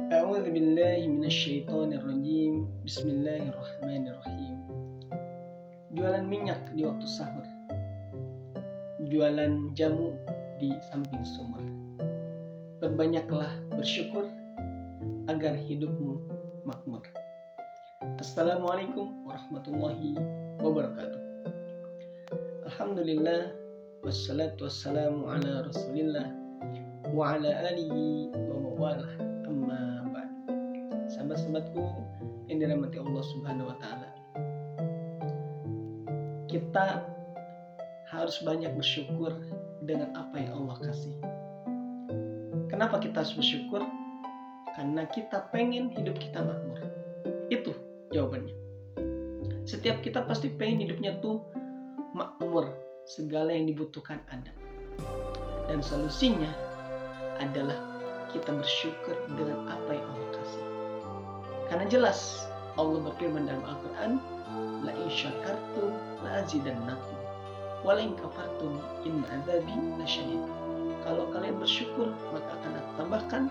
A'udzu billahi minasyaitonir rajim. Bismillahirrahmanirrahim. Jualan minyak di waktu sahur. Jualan jamu di samping sumur. Berbanyaklah bersyukur agar hidupmu makmur. Assalamualaikum warahmatullahi wabarakatuh. Alhamdulillah, wassalatu wassalamu ala rasulillah wa ala alihi wa mawalah. Amma ba'd. Sahabat-sahabatku yang dirahmati Allah Subhanahu wa taala. Kita harus banyak bersyukur dengan apa yang Allah kasih. Kenapa kita harus bersyukur? Karena kita pengen hidup kita makmur. Itu jawabannya. Setiap kita pasti pengen hidupnya tuh makmur, segala yang dibutuhkan ada. Dan solusinya adalah kita bersyukur dengan apa yang Allah kasih. Karena jelas Allah berfirman dalam Al-Quran, la in syakartum la azidannakum wa la in kafartum inna adzabi lasyadid. Kalau kalian bersyukur maka akan aku tambahkan,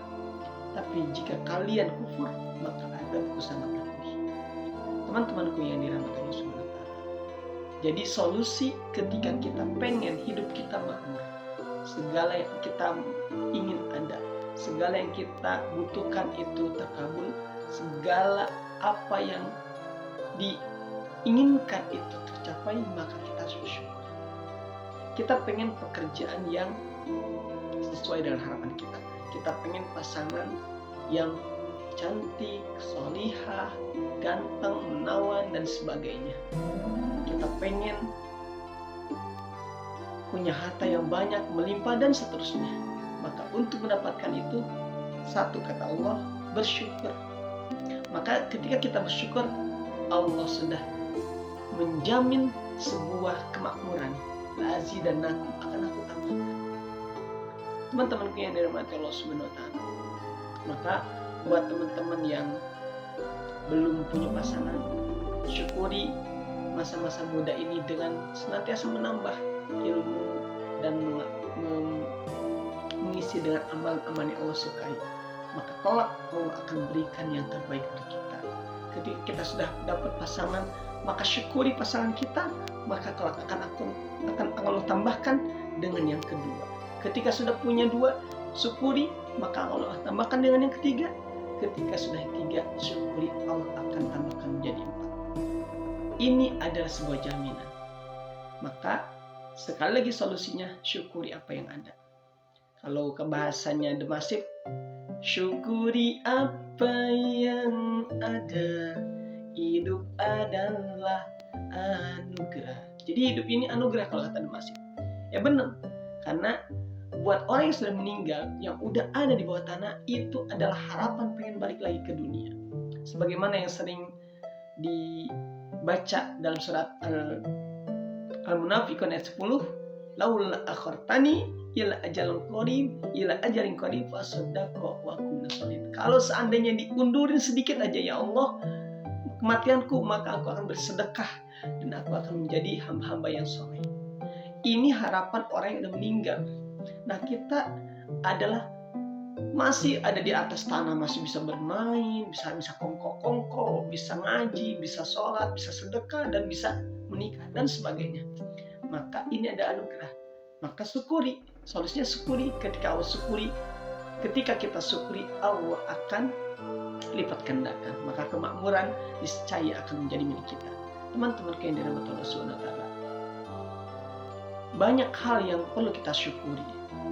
tapi jika kalian kufur maka azabku sangat pedih. Teman-temanku yang dirahmati Allah Subhanahu wa taala. Jadi solusi ketika kita pengen hidup kita makmur, segala yang kita ingin ada, segala yang kita butuhkan itu terkabul, segala apa yang diinginkan itu tercapai, maka kita harus bersyukur. Kita pengen pekerjaan yang sesuai dengan harapan kita. Kita pengen pasangan yang cantik, solihah, ganteng, menawan, dan sebagainya. Kita pengen punya harta yang banyak, melimpah, dan seterusnya. Maka untuk mendapatkan itu, satu kata Allah, bersyukur. Maka ketika kita bersyukur, Allah sudah menjamin sebuah kemakmuran. La azidannakum, akan aku tambahkan. Teman-temanku yang dirahmati Allah Subhanahu wa taala. Maka buat teman-teman yang belum punya pasangan, syukuri masa-masa muda ini dengan senantiasa menambah ilmu dan mengisi dengan amal-amal yang Allah sukai. Maka kelak Allah akan berikan yang terbaik untuk kita. Ketika kita sudah dapat pasangan, maka syukuri pasangan kita, maka kelak akan Allah tambahkan dengan yang kedua. Ketika sudah punya dua, syukuri, maka Allah tambahkan dengan yang ketiga. Ketika sudah tiga, syukuri, Allah akan tambahkan menjadi 4. Ini adalah sebuah jaminan. Maka sekali lagi solusinya, syukuri apa yang ada. Kalau ke bahasanya Demasif, syukuri apa yang ada, hidup adalah anugerah. Jadi hidup ini anugerah kalau kata Demasif. Ya benar, karena buat orang yang sudah meninggal, yang udah ada di bawah tanah, itu adalah harapan pengen balik lagi ke dunia. Sebagaimana yang sering dibaca dalam surat Al-Munafiqun ayat 10, laula akhartani ila ajalin qarib fasaddaqa wa kunna sholihin. Kalau seandainya diundurin sedikit aja ya Allah kematianku, maka aku akan bersedekah dan aku akan menjadi hamba-hamba yang soleh. Ini harapan orang yang sudah meninggal. Nah, kita adalah masih ada di atas tanah, masih bisa bermain, bisa kongko-kongko, bisa ngaji, bisa sholat, bisa sedekah, dan bisa menikah dan sebagainya. Maka ini ada anugerah. Maka syukuri. Solusinya syukuri. Ketika Allah syukuri, ketika kita syukuri, Allah akan lipat gandakan. Maka kemakmuran niscaya akan menjadi milik kita. Teman-teman yang dirahmati Allah Subhanahu wa taala. Banyak hal yang perlu kita syukuri.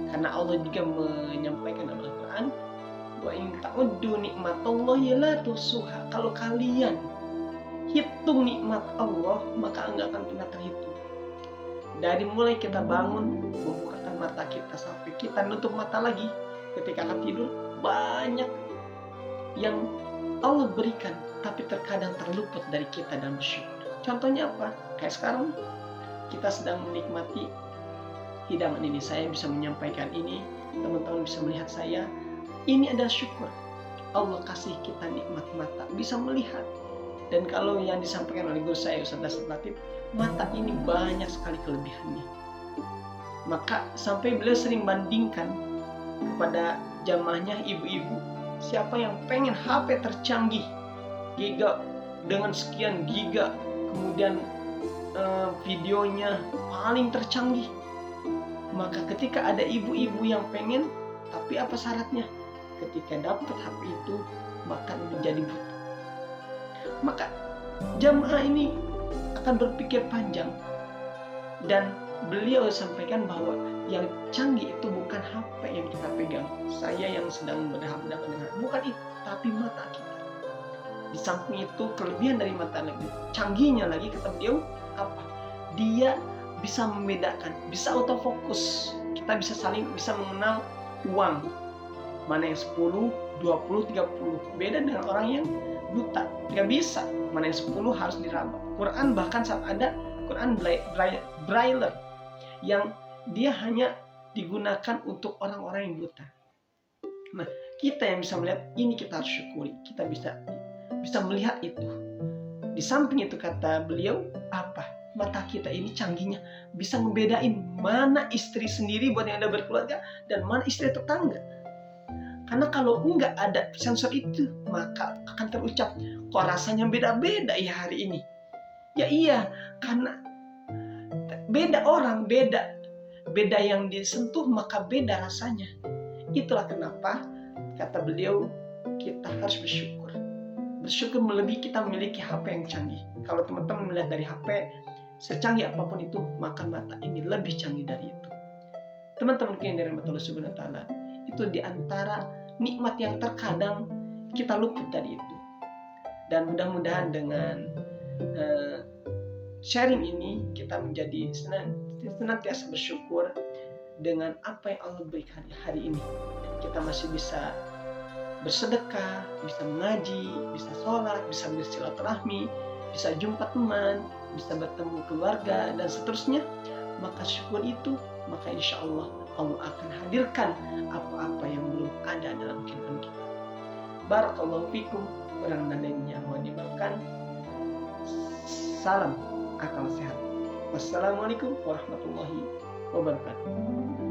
Karena Allah juga menyampaikan dalam Al-Quran, wa in ta'uddu nikmatallahi la tuhsuha. Kalau kalian hitung nikmat Allah, maka enggak akan pernah terhitung. Dari mulai kita bangun, membukakan mata kita sampai kita nutup mata lagi ketika akan tidur, banyak yang Allah berikan, tapi terkadang terluput dari kita dalam bersyukur. Contohnya apa? Kayak sekarang kita sedang menikmati hidangan ini, saya bisa menyampaikan ini, teman-teman bisa melihat saya. Ini adalah syukur. Allah kasih kita nikmat mata, bisa melihat. Dan kalau yang disampaikan oleh guru saya Ustaz Latif, mata ini banyak sekali kelebihannya. Maka sampai beliau sering bandingkan kepada jamaahnya ibu-ibu Siapa yang pengen HP tercanggih, giga dengan sekian giga, kemudian videonya paling tercanggih, maka ketika ada ibu-ibu yang pengen, tapi apa syaratnya? Ketika dapat HP itu, maka menjadi buta. Maka jamaah ini akan berpikir panjang, dan beliau sampaikan bahwa yang canggih itu bukan HP yang kita pegang. Saya yang sedang berhadapan dengan, bukan itu, tapi mata kita. Di samping itu, kelebihan dari mata lagi, canggihnya lagi kata beliau apa? Dia bisa membedakan, bisa autofokus. Kita bisa mengenal uang mana yang 10, 20, 30. Beda dengan orang yang buta, nggak bisa. Mana yang 10 harus diraba. Quran bahkan saat ada Quran Braille yang dia hanya digunakan untuk orang-orang yang buta. Nah, kita yang bisa melihat ini, kita harus syukuri. Kita bisa melihat itu. Di samping itu kata beliau apa? Mata kita ini canggihnya bisa membedain mana istri sendiri buat yang ada berkeluarga dan mana istri tetangga. Karena kalau enggak ada sensor itu, maka akan terucap, kok rasanya beda-beda ya hari ini. Ya iya, karena beda orang, beda yang disentuh, maka beda rasanya. Itulah kenapa kata beliau kita harus bersyukur. Bersyukur melebihi kita memiliki HP yang canggih. Kalau teman-teman melihat dari HP, secanggih apapun itu, maka mata ini lebih canggih dari itu. Teman-teman yang dirahmati Allah Subhanahu wa taala, itu diantara nikmat yang terkadang kita luput dari itu. Dan mudah-mudahan dengan sharing ini kita menjadi senantiasa bersyukur dengan apa yang Allah berikan hari ini. Kita masih bisa bersedekah, bisa mengaji, bisa sholat, bisa bersilaturahmi, bisa jumpa teman, bisa bertemu keluarga, dan seterusnya. Maka syukur itu, maka insya Allah Allah akan hadirkan apa-apa yang belum ada dalam kehidupan kita. Barakallahu fikum. Kurang dan lainnya mohon dimaafkan. Salam akal sehat. Wassalamualaikum warahmatullahi wabarakatuh.